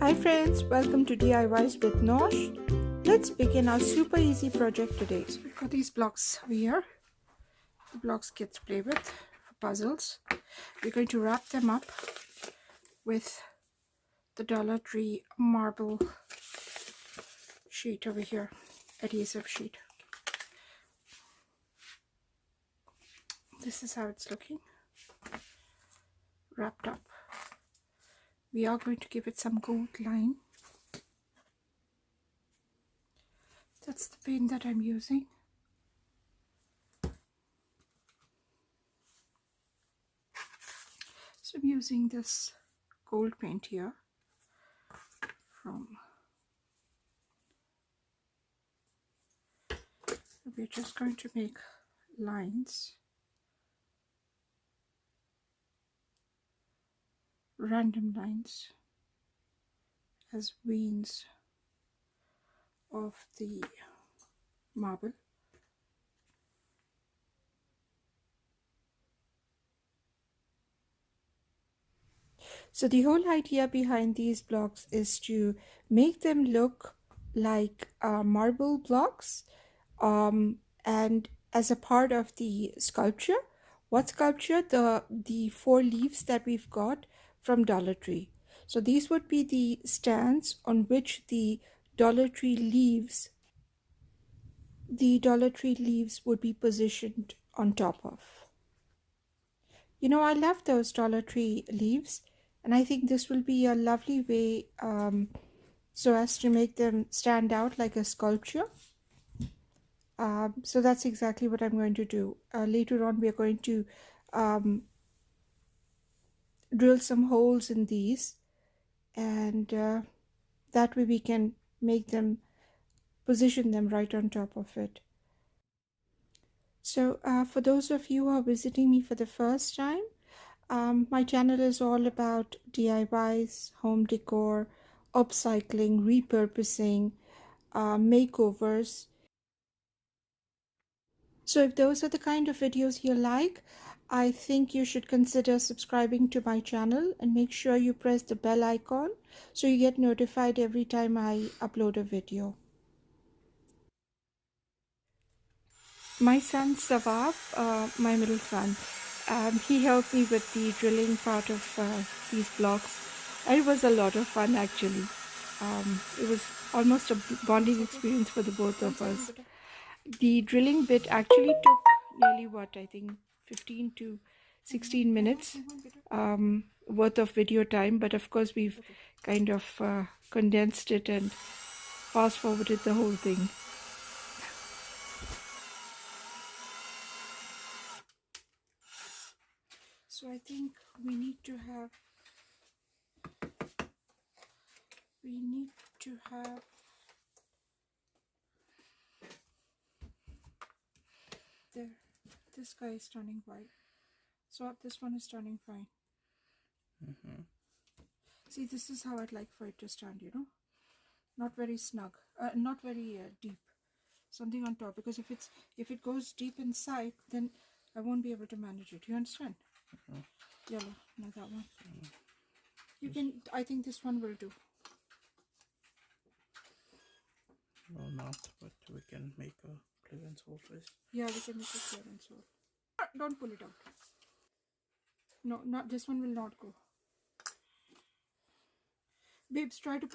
Hi friends, welcome to DIYs with Nosh. Let's begin our super easy project today. So we've got these blocks over here. The blocks kids play with for puzzles. We're going to wrap them up with the dollartree marble sheet over here, adhesive sheet. This is how it's looking, wrapped up. We are going to give it some gold line. That's the paint that I'm using. So I'm using this gold paint here we're just going to make lines, random lines as veins of the marble. So the whole idea behind these blocks is to make them look like marble blocks, and as a part of the sculpture. What sculpture? The 4 leaves that we've got from Dollar Tree. So these would be the stands on which the Dollar Tree leaves would be positioned on top of. You know, I love those Dollar Tree leaves, and I think this will be a lovely way so as to make them stand out like a sculpture. So that's exactly what I'm going to do. Later on, we are going to drill some holes in these, and that way we can position them right on top of it. So for those of you who are visiting me for the first time, my channel is all about DIYs, home decor, upcycling, repurposing, makeovers. So if those are the kind of videos you like, I think you should consider subscribing to my channel and make sure you press the bell icon so you get notified every time I upload a video. My son Savav, my middle son, he helped me with the drilling part of these blocks. It was a lot of fun actually. It was almost a bonding experience for the both of us. The drilling bit actually took nearly I think 15 to 16 minutes worth of video time, but of course we've kind of condensed it and fast forwarded the whole thing. So I think we need to have there, this guy is turning white, so this one is turning fine. See, this is how I'd like for it to stand, you know, not very snug, not very deep, something on top, because if it goes deep inside, then I won't be able to manage it. You understand? Yellow, not that one. You can, I think this one will do. Well, not, but we can make a clearance hole first. Yeah, we can make a clearance hole. Don't pull it out. No, not this one will not go. Babes, try to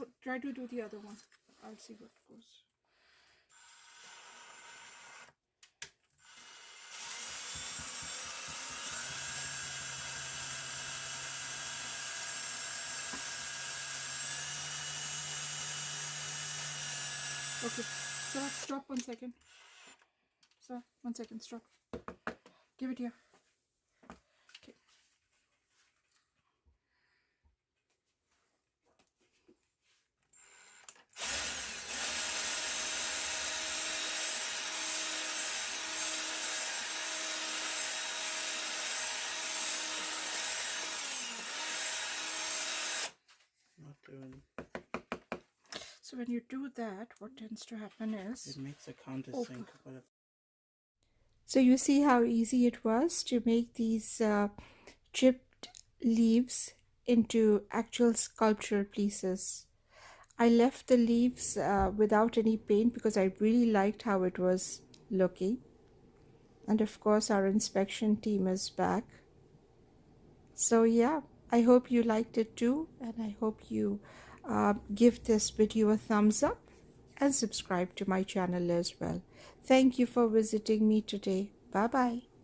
do the other one. I'll see what goes. Okay, so stop 1 second. So 1 second, stop. Give it here. Okay. Not doing. So when you do that, what tends to happen is It makes a countersink. So you see how easy it was to make these chipped leaves into actual sculptural pieces. I left the leaves without any paint because I really liked how it was looking. And of course, our inspection team is back. So yeah, I hope you liked it too, and I hope you give this video a thumbs up and subscribe to my channel as well. Thank you for visiting me today. Bye bye.